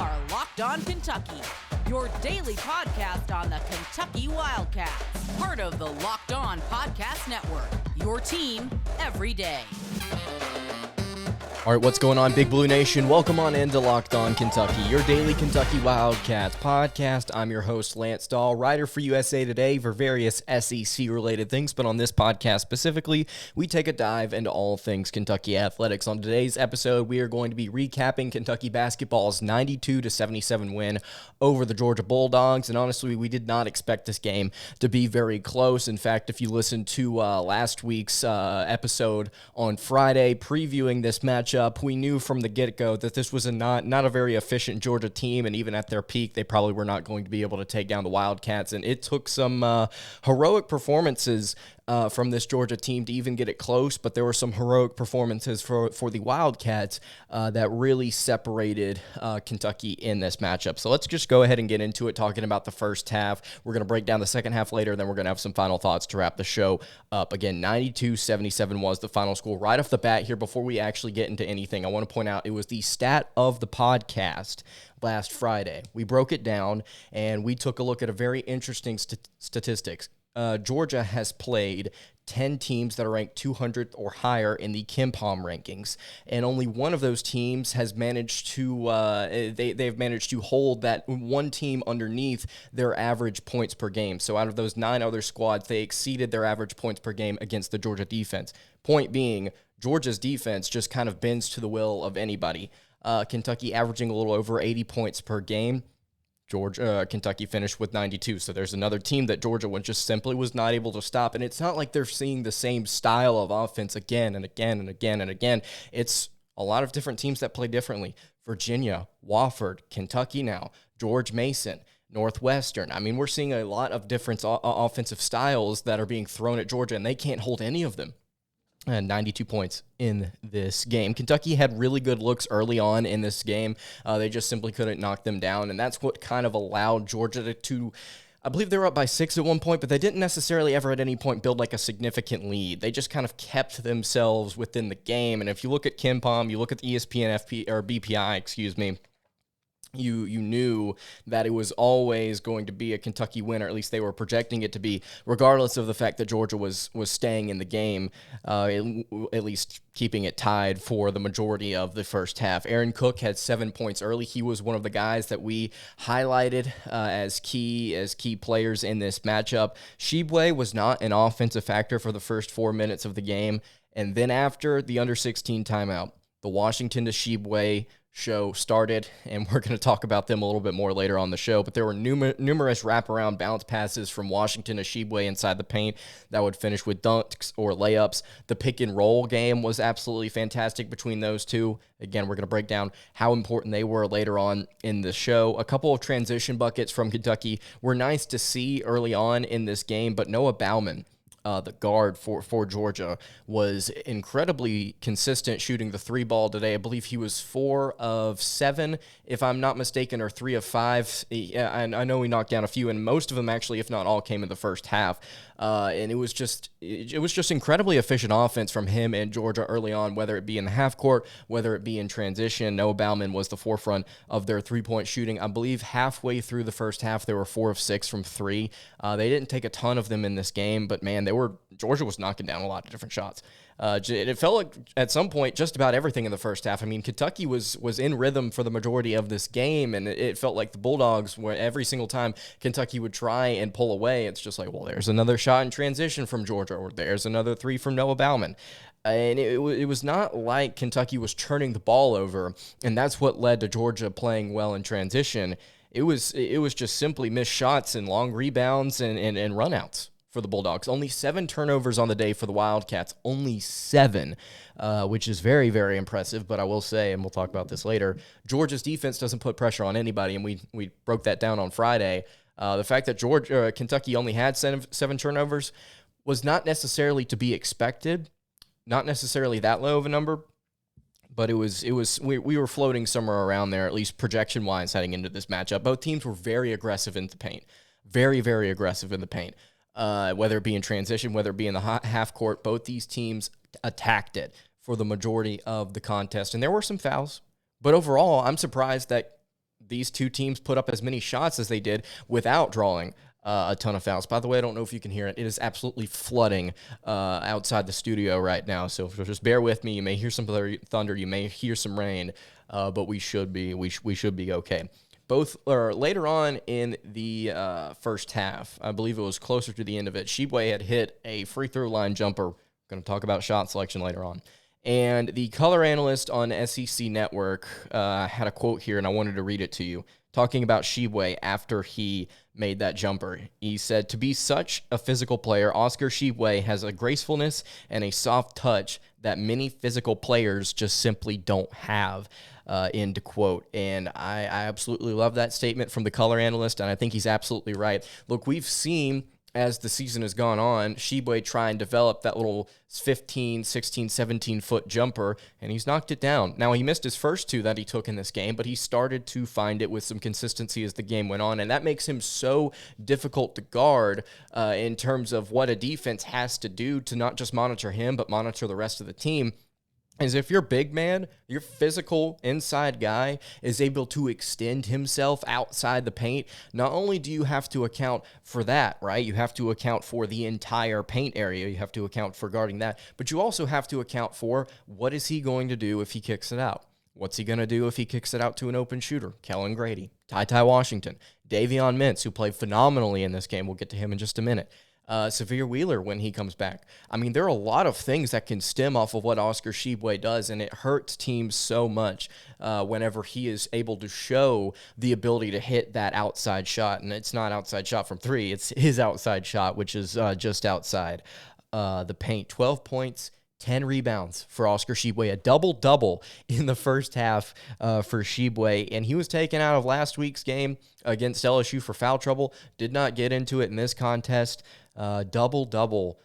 are Locked On Kentucky, your daily podcast on the Kentucky Wildcats. Part of the Locked On Podcast Network, your team every day. All right, what's going on, Big Blue Nation? Welcome on into Locked On Kentucky, your daily Kentucky Wildcats podcast. I'm your host, Lance Dawe, writer for USA Today for various SEC-related things, but on this podcast specifically, we take a dive into all things Kentucky athletics. On today's episode, we are going to be recapping Kentucky basketball's 92-77 win over the Georgia Bulldogs, and honestly, we did not expect this game to be very close. In fact, if you listen to last week's episode on Friday previewing this matchup, we knew from the get-go that this was not a very efficient Georgia team, and even at their peak, they probably were not going to be able to take down the Wildcats, and it took some heroic performances from this Georgia team to even get it close, but there were some heroic performances for the Wildcats that really separated Kentucky in this matchup. So let's just go ahead and get into it, talking about the first half. We're going to break down the second half later, then we're going to have some final thoughts to wrap the show up. Again, 92-77 was the final score. Right off the bat here, before we actually get into anything, I want to point out it was the stat of the podcast last Friday. We broke it down, and we took a look at a very interesting statistics. Georgia has played 10 teams that are ranked 200th or higher in the KenPom rankings, and only one of those teams has managed to they've managed to hold that one team underneath their average points per game. So out of those 9 other squads, they exceeded their average points per game against the Georgia defense. Point being, Georgia's defense just kind of bends to the will of anybody. Kentucky averaging a little over 80 points per game. Kentucky finished with 92, so there's another team that Georgia just simply was not able to stop, and it's not like they're seeing the same style of offense again and again and again and again. It's a lot of different teams that play differently. Virginia, Wofford, Kentucky now, George Mason, Northwestern. I mean, we're seeing a lot of different offensive styles that are being thrown at Georgia, and they can't hold any of them. And 92 points in this game. Kentucky had really good looks early on in this game. They just simply couldn't knock them down, and that's what kind of allowed Georgia to I believe they were up by 6 at one point, but they didn't necessarily ever at any point build like a significant lead. They just kind of kept themselves within the game, and if you look at KenPom, you look at the ESPN BPI, you knew that it was always going to be a Kentucky win, or at least they were projecting it to be, regardless of the fact that Georgia was staying in the game, at least keeping it tied for the majority of the first half. Aaron Cook had 7 points early. He was one of the guys that we highlighted as key players in this matchup. Tshiebwe was not an offensive factor for the first 4 minutes of the game, and then after the under-16 timeout, the Washington to Tshiebwe show started, and we're going to talk about them a little bit more later on the show, but there were numerous wraparound bounce passes from Washington to Tshiebwe inside the paint that would finish with dunks or layups. The pick and roll game was absolutely fantastic between those two. Again, we're going to break down how important they were later on in the show. A couple of transition buckets from Kentucky were nice to see early on in this game, but Noah Baumann, the guard for Georgia, was incredibly consistent shooting the 3 ball today. I believe he was 4 of 7, if I'm not mistaken, or 3 of 5. I know he knocked down a few, and most of them actually, if not all, came in the first half. And it was just incredibly efficient offense from him and Georgia early on, whether it be in the half court, whether it be in transition. Noah Baumann was the forefront of their 3-point shooting. I believe halfway through the first half, they were 4 of 6 from 3. They didn't take a ton of them in this game, but man, Georgia was knocking down a lot of different shots. It felt like at some point just about everything in the first half. I mean, Kentucky was in rhythm for the majority of this game, and it felt like the Bulldogs, where every single time Kentucky would try and pull away, it's just like, well, there's another shot in transition from Georgia, or there's another 3 from Noah Baumann. And it was not like Kentucky was turning the ball over, and that's what led to Georgia playing well in transition. It was just simply missed shots and long rebounds and runouts for the Bulldogs. Only 7 turnovers on the day for the Wildcats. Only 7, which is very, very impressive. But I will say, and we'll talk about this later, Georgia's defense doesn't put pressure on anybody, and we broke that down on Friday. The fact that Kentucky only had 7 turnovers was not necessarily to be expected, not necessarily that low of a number, but we were floating somewhere around there, at least projection-wise, heading into this matchup. Both teams were very aggressive in the paint. Very, very aggressive in the paint. Whether it be in transition, whether it be in the half court, both these teams attacked it for the majority of the contest. And there were some fouls, but overall, I'm surprised that these two teams put up as many shots as they did without drawing a ton of fouls. By the way, I don't know if you can hear it. It is absolutely flooding outside the studio right now. So just bear with me. You may hear some thunder. You may hear some rain, but we should be okay. Later on in the first half, I believe it was closer to the end of it, Tshiebwe had hit a free throw line jumper. I'm going to talk about shot selection later on. And the color analyst on SEC Network had a quote here, and I wanted to read it to you, talking about Tshiebwe after he made that jumper. He said, "To be such a physical player, Oscar Tshiebwe has a gracefulness and a soft touch that many physical players just simply don't have." End quote. And I absolutely love that statement from the color analyst, and I think he's absolutely right. Look, we've seen as the season has gone on, Tshiebwe try and develop that little 15, 16, 17-foot jumper, and he's knocked it down. Now, he missed his first two that he took in this game, but he started to find it with some consistency as the game went on, and that makes him so difficult to guard in terms of what a defense has to do to not just monitor him, but monitor the rest of the team. Is if your big man, your physical inside guy, is able to extend himself outside the paint, not only do you have to account for that, right? You have to account for the entire paint area. You have to account for guarding that. But you also have to account for what is he going to do if he kicks it out? What's he going to do if he kicks it out to an open shooter? Kellen Grady, TyTy Washington, Davion Mints, who played phenomenally in this game. We'll get to him in just a minute. Savhir Wheeler when he comes back. I mean, there are a lot of things that can stem off of what Oscar Tshiebwe does, and it hurts teams so much whenever he is able to show the ability to hit that outside shot. And it's not outside shot from three. It's his outside shot, which is just outside the paint. 12 points, 10 rebounds for Oscar Tshiebwe, a double-double in the first half for Tshiebwe, and he was taken out of last week's game against LSU for foul trouble. Did not get into it in this contest. Double-double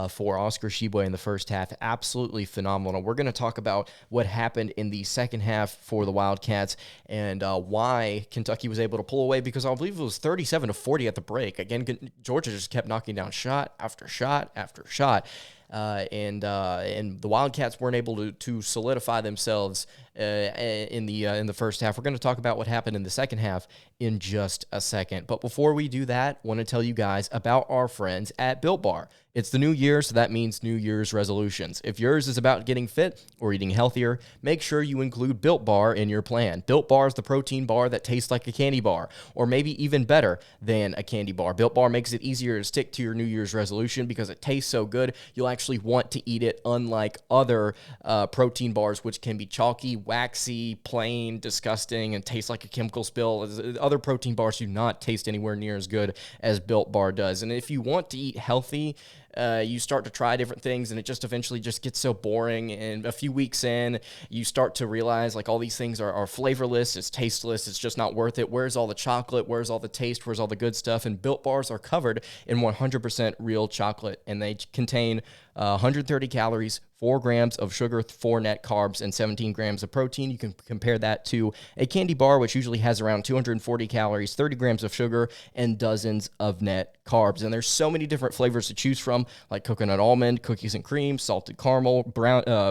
for Oscar Tshiebwe in the first half. Absolutely phenomenal. We're going to talk about what happened in the second half for the Wildcats and why Kentucky was able to pull away, because I believe it was 37-40 at the break. Again, Georgia just kept knocking down shot after shot after shot. And the Wildcats weren't able to solidify themselves in the first half. We're going to talk about what happened in the second half in just a second. But before we do that, I want to tell you guys about our friends at Built Bar. It's the new year, so that means New Year's resolutions. If yours is about getting fit or eating healthier, make sure you include Built Bar in your plan. Built Bar is the protein bar that tastes like a candy bar, or maybe even better than a candy bar. Built Bar makes it easier to stick to your New Year's resolution because it tastes so good, you'll actually want to eat it, unlike other protein bars, which can be chalky, waxy, plain, disgusting, and taste like a chemical spill. Other protein bars do not taste anywhere near as good as Built Bar does. And if you want to eat healthy, you start to try different things, and it just eventually just gets so boring. And a few weeks in, you start to realize like all these things are flavorless, it's tasteless, it's just not worth it. Where's all the chocolate? Where's all the taste? Where's all the good stuff? And Built Bars are covered in 100% real chocolate, and they contain 130 calories, 4 grams of sugar, 4 net carbs, and 17 grams of protein. You can compare that to a candy bar, which usually has around 240 calories, 30 grams of sugar, and dozens of net carbs. And there's so many different flavors to choose from, like coconut almond, cookies and cream, salted caramel,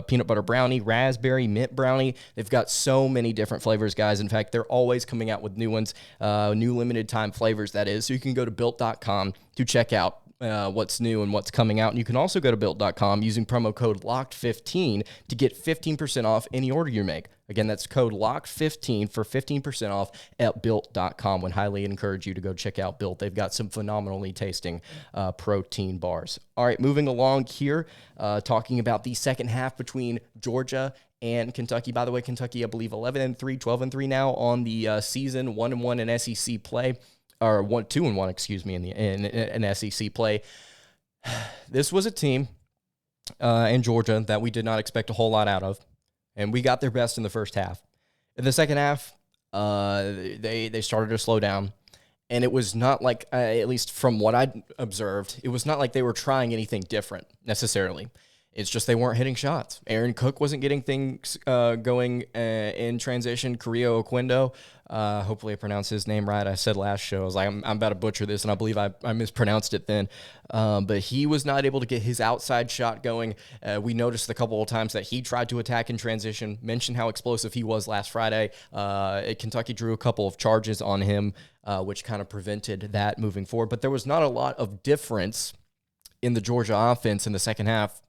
peanut butter brownie, raspberry, mint brownie. They've got so many different flavors, guys. In fact, they're always coming out with new ones, new limited time flavors, that is. So you can go to Built.com to check out what's new and what's coming out. And you can also go to Built.com using promo code LOCKED15 to get 15% off any order you make. Again, that's code LOCKED15 for 15% off at Built.com. Would highly encourage you to go check out Built. They've got some phenomenally tasting protein bars. All right, moving along here, talking about the second half between Georgia and Kentucky. By the way, Kentucky, I believe 11-3, 12-3 now on the season, 1-1 in SEC play. Or 2-1, excuse me, in SEC play. This was a team in Georgia that we did not expect a whole lot out of, and we got their best in the first half. In the second half, they started to slow down, and it was not like, at least from what I observed, it was not like they were trying anything different necessarily. It's just they weren't hitting shots. Aaron Cook wasn't getting things going in transition. Carrillo Oquendo Hopefully I pronounced his name right. I said last show, I was like, I'm about to butcher this, and I believe I mispronounced it then. But he was not able to get his outside shot going. We noticed a couple of times that he tried to attack in transition, mentioned how explosive he was last Friday. Kentucky drew a couple of charges on him, which kind of prevented that moving forward. But there was not a lot of difference in the Georgia offense in the second half.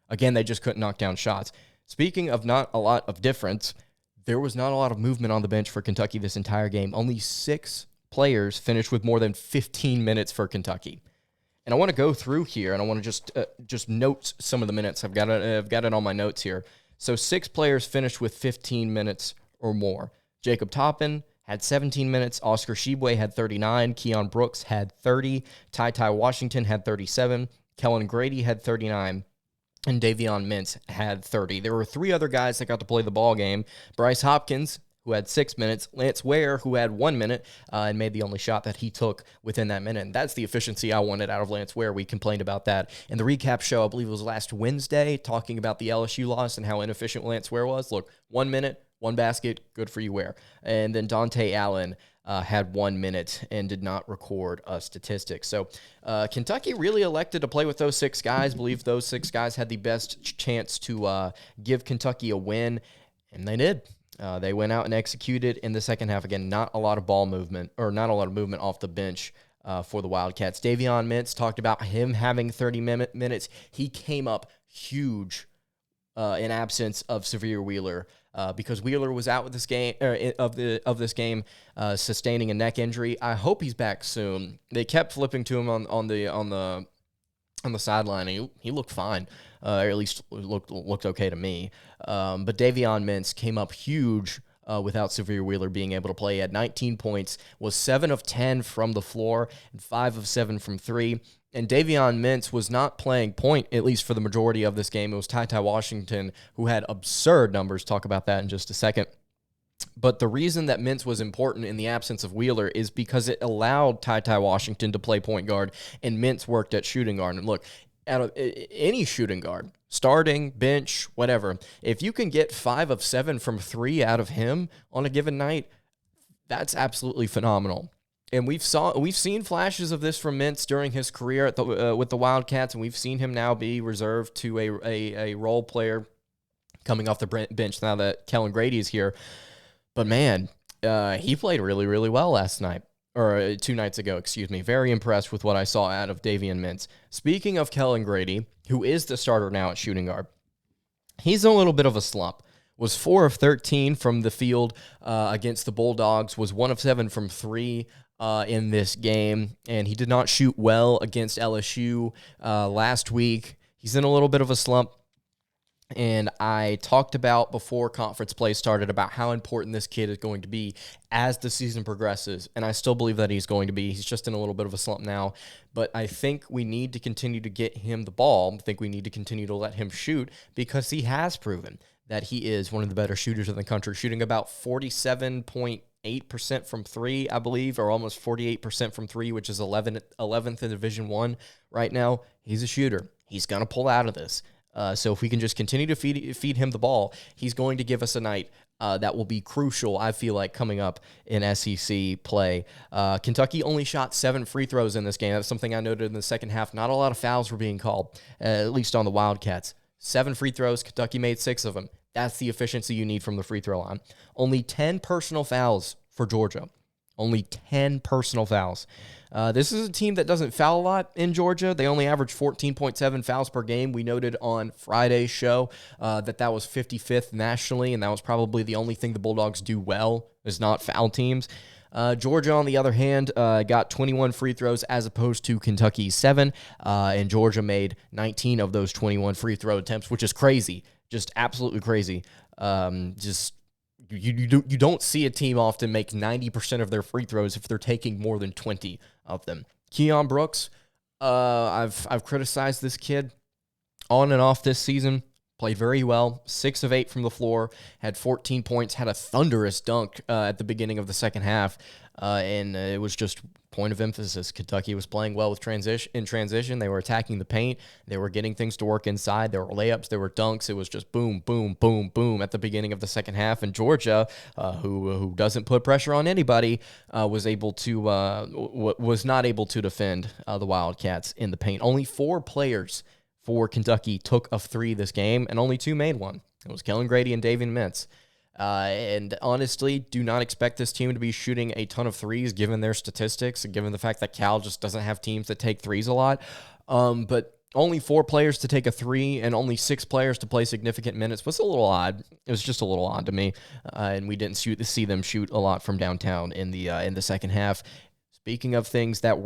Again, they just couldn't knock down shots. Speaking of not a lot of difference, there was not a lot of movement on the bench for Kentucky this entire game. Only 6 players finished with more than 15 minutes for Kentucky. And I want to go through here, and I want to just note some of the minutes. I've got it on my notes here. So 6 players finished with 15 minutes or more. Jacob Toppin had 17 minutes. Oscar Tshiebwe had 39. Keon Brooks had 30. TyTy Washington had 37. Kellen Grady had 39. And Davion Mints had 30. There were 3 other guys that got to play the ball game. Bryce Hopkins, who had 6 minutes. Lance Ware, who had 1 minute and made the only shot that he took within that minute. And that's the efficiency I wanted out of Lance Ware. We complained about that in the recap show, I believe it was last Wednesday, talking about the LSU loss and how inefficient Lance Ware was. Look, 1 minute, 1 basket, good for you, Ware. And then Dante Allen had 1 minute and did not record a statistic. So Kentucky really elected to play with those 6 guys. Believe those 6 guys had the best chance to give Kentucky a win, and they did. They went out and executed in the second half. Again, not a lot of ball movement, or not a lot of movement off the bench for the Wildcats. Davion Mints talked about him having 30 minutes. He came up huge in absence of Savhir Wheeler. Because Wheeler was out with this game of this game, sustaining a neck injury. I hope he's back soon. They kept flipping to him on the sideline. And he looked fine, or at least looked okay to me. But Davion Mints came up huge without Savhir Wheeler being able to play. He had 19 points, was 7 of 10 from the floor, and 5 of 7 from 3. And Davion Mints was not playing point, at least for the majority of this game. It was TyTy Washington who had absurd numbers. Talk about that in just a second. But the reason that Mints was important in the absence of Wheeler is because it allowed TyTy Washington to play point guard, and Mints worked at shooting guard. And look, out of any shooting guard, starting, bench, whatever, if you can get 5 of 7 from 3 out of him on a given night, that's absolutely phenomenal. And we've seen flashes of this from Mints during his career with the Wildcats, and we've seen him now be reserved to a role player coming off the bench now that Kellen Grady is here. But man, he played really, really well last night, or 2 nights ago, excuse me. Very impressed with what I saw out of Davion Mints. Speaking of Kellen Grady, who is the starter now at shooting guard, he's in a little bit of a slump. Was 4 of 13 from the field against the Bulldogs, was 1 of 7 from 3 in this game, and he did not shoot well against LSU last week. He's in a little bit of a slump, and I talked about before conference play started about how important this kid is going to be as the season progresses, and I still believe that he's going to be. He's just in a little bit of a slump now, but I think we need to continue to get him the ball. I think we need to continue to let him shoot because he has proven that he is one of the better shooters in the country, shooting about 47.8% from 3, I believe, or almost 48% from 3, which is 11th in Division I right now. He's a shooter. He's going to pull out of this. So if we can just continue to feed him the ball, he's going to give us a night that will be crucial, I feel like, coming up in SEC play. Kentucky only shot 7 free throws in this game. That's something I noted in the second half. Not a lot of fouls were being called, at least on the Wildcats. 7 free throws, Kentucky made 6 of them. That's the efficiency you need from the free throw line. Only 10 personal fouls for Georgia. Only 10 personal fouls. This is a team that doesn't foul a lot in Georgia. They only average 14.7 fouls per game. We noted on Friday's show that was 55th nationally, and that was probably the only thing the Bulldogs do well is not foul teams. Georgia, on the other hand, got 21 free throws as opposed to Kentucky's 7, and Georgia made 19 of those 21 free throw attempts, which is crazy, just absolutely crazy. You don't see a team often make 90% of their free throws if they're taking more than 20 of them. Keon Brooks, I've criticized this kid on and off this season, Played very well, 6 of 8 from the floor, had 14 points, had a thunderous dunk at the beginning of the second half, and it was just point of emphasis. Kentucky was playing well with transition. They were attacking the paint. They were getting things to work inside. There were layups. There were dunks. It was just boom, boom, boom, boom at the beginning of the second half. And Georgia, who doesn't put pressure on anybody, was not able to defend the Wildcats in the paint. Only 4 players for Kentucky took a 3 this game, and only 2 made one. It was Kellen Grady and Davion Mints. And honestly, do not expect this team to be shooting a ton of threes given their statistics and given the fact that Cal just doesn't have teams that take threes a lot. But only 4 players to take a 3 and only 6 players to play significant minutes was a little odd. It was just a little odd to me, and we didn't see them shoot a lot from downtown in the second half. Speaking of things that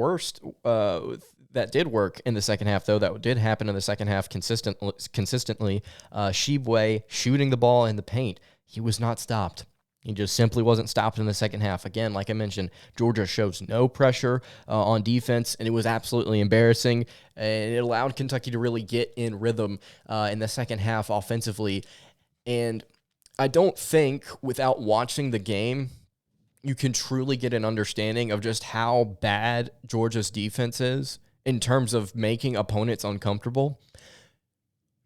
that did work in the second half, though, that did happen in the second half consistently, Tshiebwe shooting the ball in the paint. He was not stopped. He just simply wasn't stopped in the second half. Again, like I mentioned, Georgia shows no pressure on defense, and it was absolutely embarrassing. And it allowed Kentucky to really get in rhythm in the second half offensively. And I don't think, without watching the game, you can truly get an understanding of just how bad Georgia's defense is in terms of making opponents uncomfortable.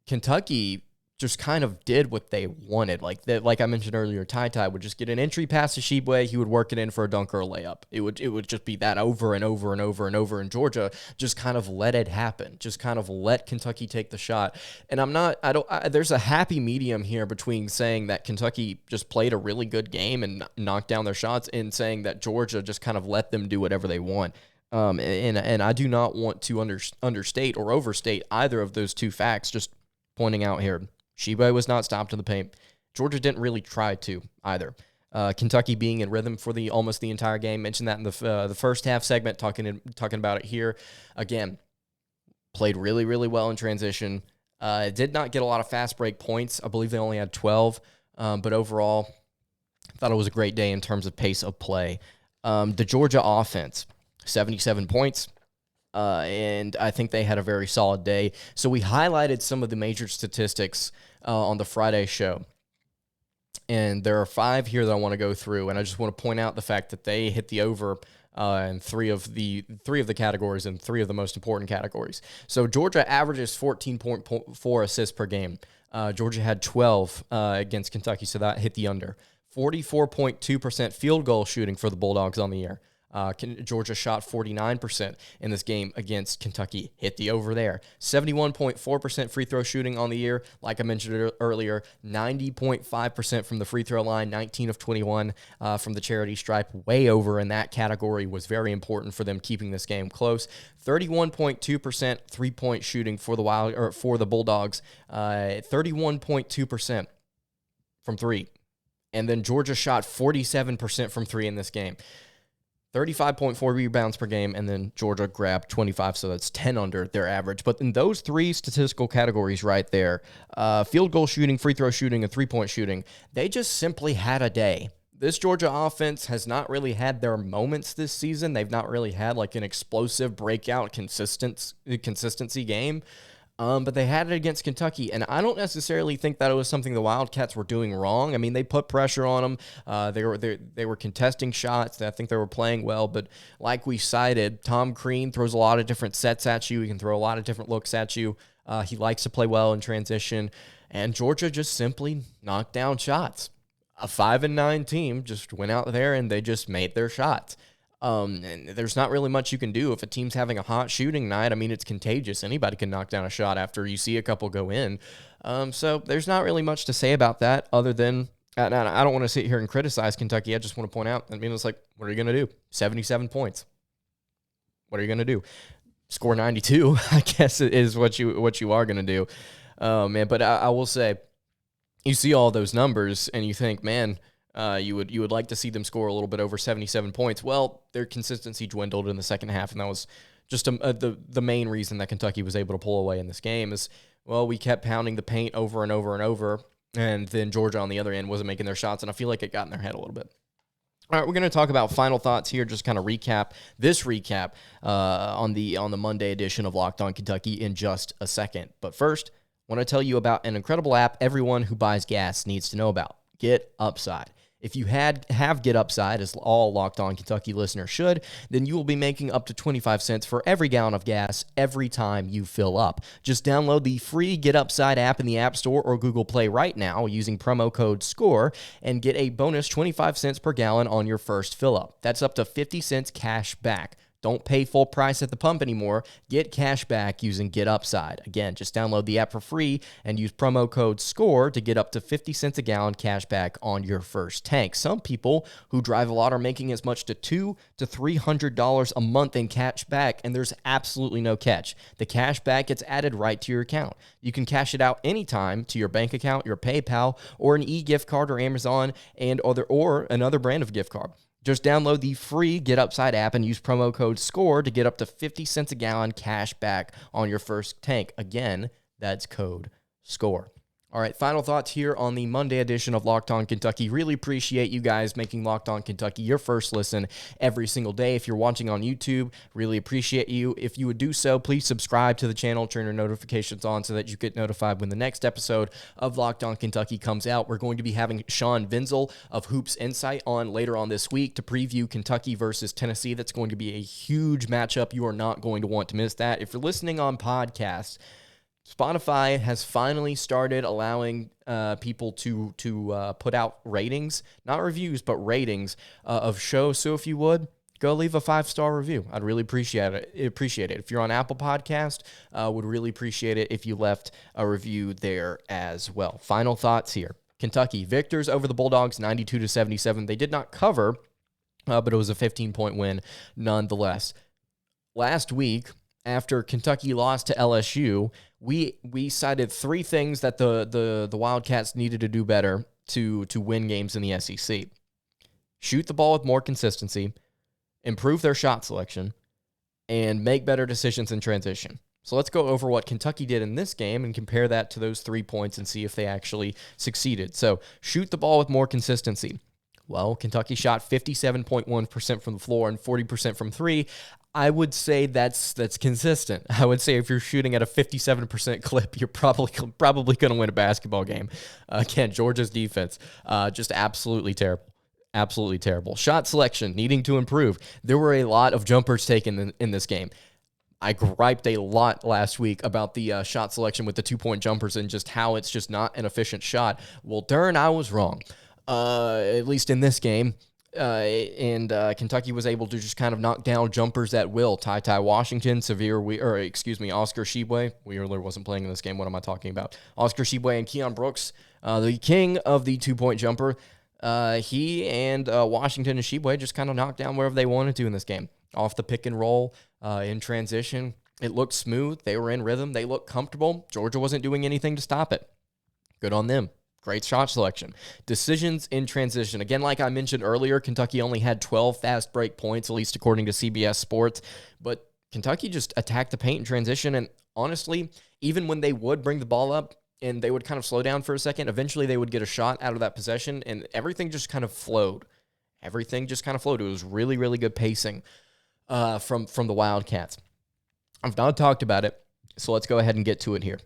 Kentucky just kind of did what they wanted. Like I mentioned earlier, TyTy would just get an entry pass to Tshiebwe. He would work it in for a dunk or a layup. It would just be that over and over and over and over. And Georgia just kind of let it happen. Just kind of let Kentucky take the shot. And there's a happy medium here between saying that Kentucky just played a really good game and knocked down their shots and saying that Georgia just kind of let them do whatever they want. And I do not want to understate or overstate either of those two facts. Just pointing out here, Tshiebwe was not stopped in the paint. Georgia didn't really try to either. Kentucky being in rhythm for almost the entire game. Mentioned that in the first half segment, talking about it here. Again, played really, really well in transition. Did not get a lot of fast break points. I believe they only had 12. But overall, I thought it was a great day in terms of pace of play. The Georgia offense, 77 points. And I think they had a very solid day. So we highlighted some of the major statistics on the Friday show. And there are 5 here that I want to go through. And I just want to point out the fact that they hit the over in three of the categories and 3 of the most important categories. So Georgia averages 14.4 assists per game. Georgia had 12 against Kentucky, so that hit the under. 44.2% field goal shooting for the Bulldogs on the year. Georgia shot 49% in this game against Kentucky. Hit the over there. 71.4% free throw shooting on the year. Like I mentioned earlier, 90.5% from the free throw line, 19 of 21 from the charity stripe. Way over in that category was very important for them keeping this game close. 31.2% three-point shooting for the Bulldogs. 31.2% from 3. And then Georgia shot 47% from 3 in this game. 35.4 rebounds per game, and then Georgia grabbed 25, so that's 10 under their average. But in those 3 statistical categories right there, field goal shooting, free throw shooting, and three-point shooting, they just simply had a day. This Georgia offense has not really had their moments this season. They've not really had like an explosive breakout consistency game. But they had it against Kentucky, and I don't necessarily think that it was something the Wildcats were doing wrong. I mean, they put pressure on them. They were contesting shots. I think they were playing well, but like we cited, Tom Crean throws a lot of different sets at you. He can throw a lot of different looks at you. He likes to play well in transition, and Georgia just simply knocked down shots. A 5-9 team just went out there and they just made their shots. And there's not really much you can do if a team's having a hot shooting night. I mean, it's contagious. Anybody can knock down a shot after you see a couple go in. So there's not really much to say about that other than, and I don't want to sit here and criticize Kentucky. I just want to point out, I mean, it's like, what are you going to do? 77 points. What are you going to do? Score 92, I guess is what you are going to do. Man, but I will say, you see all those numbers and you think, man, you would like to see them score a little bit over 77 points. Well, their consistency dwindled in the second half, and that was just the main reason that Kentucky was able to pull away in this game is, well, we kept pounding the paint over and over and over, and then Georgia on the other end wasn't making their shots, and I feel like it got in their head a little bit. All right, we're going to talk about final thoughts here, just kind of recap on the Monday edition of Locked On Kentucky in just a second. But first, I want to tell you about an incredible app everyone who buys gas needs to know about. Get Upside. If you have Get Upside, as all Locked On Kentucky listeners should, then you will be making up to 25 cents for every gallon of gas every time you fill up. Just download the free Get Upside app in the App Store or Google Play right now using promo code SCORE and get a bonus 25 cents per gallon on your first fill up. That's up to 50 cents cash back. Don't pay full price at the pump anymore. Get cash back using Get Upside. Again, just download the app for free and use promo code SCORE to get up to 50 cents a gallon cash back on your first tank. Some people who drive a lot are making as much to $200 to $300 a month in cash back, and there's absolutely no catch. The cash back gets added right to your account. You can cash it out anytime to your bank account, your PayPal, or an e-gift card or Amazon or another brand of gift card. Just download the free Get Upside app and use promo code SCORE to get up to 50 cents a gallon cash back on your first tank. Again, that's code SCORE. All right, final thoughts here on the Monday edition of Locked On Kentucky. Really appreciate you guys making Locked On Kentucky your first listen every single day. If you're watching on YouTube, really appreciate you. If you would do so, please subscribe to the channel, turn your notifications on so that you get notified when the next episode of Locked On Kentucky comes out. We're going to be having Sean Vinzel of Hoops Insight on later on this week to preview Kentucky versus Tennessee. That's going to be a huge matchup. You are not going to want to miss that. If you're listening on podcasts, Spotify has finally started allowing people to put out ratings, not reviews, but ratings of shows. So if you would, go leave a 5-star review. I'd really appreciate it. If you're on Apple Podcast, would really appreciate it if you left a review there as well. Final thoughts here. Kentucky victors over the Bulldogs 92-77. They did not cover, but it was a 15-point win nonetheless. Last week, after Kentucky lost to LSU, we cited 3 things that the Wildcats needed to do better to win games in the SEC. Shoot the ball with more consistency, improve their shot selection, and make better decisions in transition. So let's go over what Kentucky did in this game and compare that to those 3 points and see if they actually succeeded. So shoot the ball with more consistency. Well, Kentucky shot 57.1% from the floor and 40% from 3. I would say that's consistent. I would say if you're shooting at a 57% clip, you're probably going to win a basketball game. Again, Georgia's defense, just absolutely terrible. Absolutely terrible. Shot selection, needing to improve. There were a lot of jumpers taken in this game. I griped a lot last week about the shot selection with the 2-point jumpers and just how it's just not an efficient shot. Well, darn, I was wrong. At least in this game. And Kentucky was able to just kind of knock down jumpers at will. TyTy Washington, Oscar Tshiebwe. Wheeler wasn't playing in this game. What am I talking about? Oscar Tshiebwe and Keon Brooks, the king of the 2-point jumper. He and Washington and Shebwen just kind of knocked down wherever they wanted to in this game. Off the pick and roll, in transition. It looked smooth. They were in rhythm. They looked comfortable. Georgia wasn't doing anything to stop it. Good on them. Great shot selection. Decisions in transition. Again, like I mentioned earlier, Kentucky only had 12 fast break points, at least according to CBS Sports. But Kentucky just attacked the paint in transition. And honestly, even when they would bring the ball up and they would kind of slow down for a second, eventually they would get a shot out of that possession and everything just kind of flowed. It was really, really good pacing from the Wildcats. I've not talked about it, so let's go ahead and get to it here.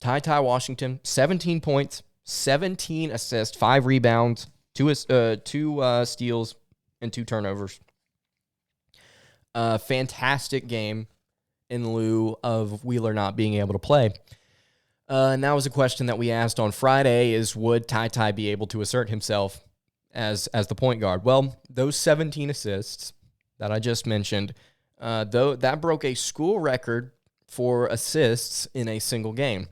TyTy Washington, 17 points. 17 assists, 5 rebounds, 2 steals, and 2 turnovers. Fantastic game in lieu of Wheeler not being able to play. And that was a question that we asked on Friday is, would TyTy be able to assert himself as the point guard? Well, those 17 assists that I just mentioned, though that broke a school record for assists in a single game.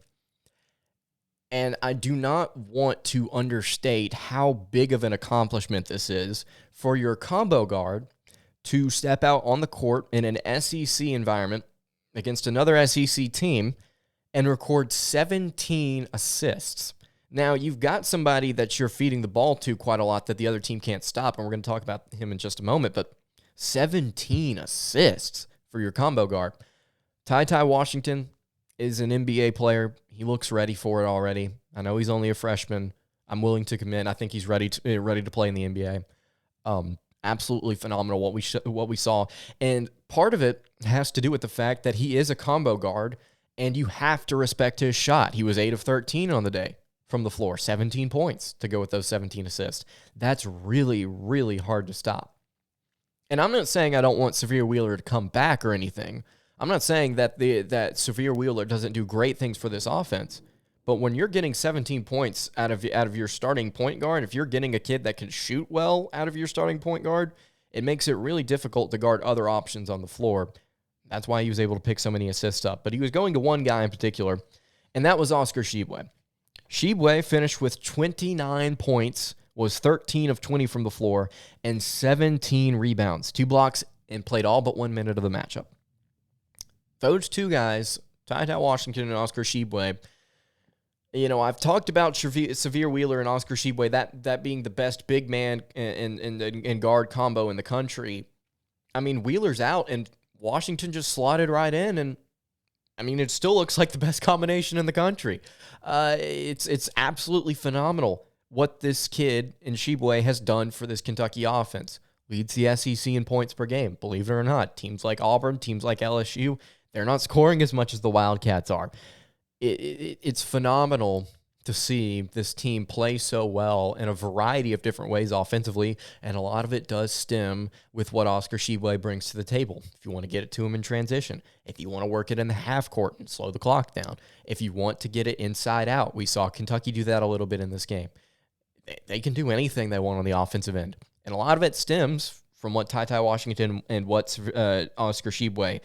And I do not want to understate how big of an accomplishment this is for your combo guard to step out on the court in an SEC environment against another SEC team and record 17 assists. Now, you've got somebody that you're feeding the ball to quite a lot that the other team can't stop, and we're going to talk about him in just a moment, but 17 assists for your combo guard. TyTy Washington is an NBA player. He looks ready for it already. I know he's only a freshman. I'm willing to commit. I think he's ready to play in the NBA. Absolutely phenomenal what we saw. And part of it has to do with the fact that he is a combo guard And you have to respect his shot. He was 8 of 13 on the day from the floor, 17 points to go with those 17 assists. That's really, really hard to stop. And I'm not saying I don't want Savhir Wheeler to come back or anything. I'm not saying that Savhir Wheeler doesn't do great things for this offense. But when you're getting 17 points out of your starting point guard, if you're getting a kid that can shoot well out of your starting point guard, it makes it really difficult to guard other options on the floor. That's why he was able to pick so many assists up. But he was going to one guy in particular, and that was Oscar Tshiebwe. Tshiebwe finished with 29 points, was 13 of 20 from the floor, and 17 rebounds, 2 blocks, and played all but 1 minute of the matchup. Those two guys, TyTy Washington and Oscar Tshiebwe, I've talked about Savhir Wheeler and Oscar Tshiebwe, that being the best big man and guard combo in the country. I mean, Wheeler's out, and Washington just slotted right in, and I mean, it still looks like the best combination in the country. It's absolutely phenomenal what this kid in Tshiebwe has done for this Kentucky offense. Leads the SEC in points per game, believe it or not. Teams like Auburn, teams like LSU, they're not scoring as much as the Wildcats are. It's phenomenal to see this team play so well in a variety of different ways offensively, and a lot of it does stem with what Oscar Tshiebwe brings to the table. If you want to get it to him in transition, if you want to work it in the half court and slow the clock down, if you want to get it inside out, we saw Kentucky do that a little bit in this game. They can do anything they want on the offensive end, and a lot of it stems from what TyTy Washington and what Oscar Tshiebwe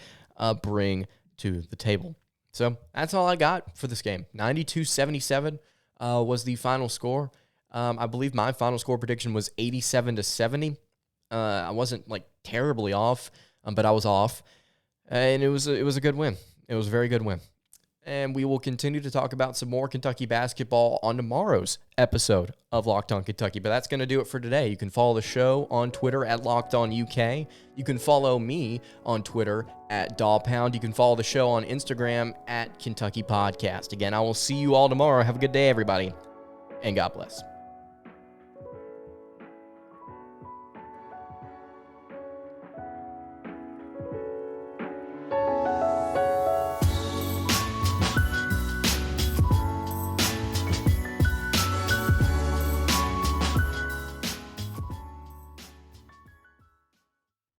bring to the table. So that's all I got for this game. 92-77 was the final score. I believe my final score prediction was 87-70. I wasn't terribly off, but I was off, and it was a good win. It was a very good win. And we will continue to talk about some more Kentucky basketball on tomorrow's episode of Locked On Kentucky. But that's going to do it for today. You can follow the show on Twitter at Locked On UK. You can follow me on Twitter at Dawe. You can follow the show on Instagram at Kentucky Podcast. Again, I will see you all tomorrow. Have a good day, everybody, and God bless.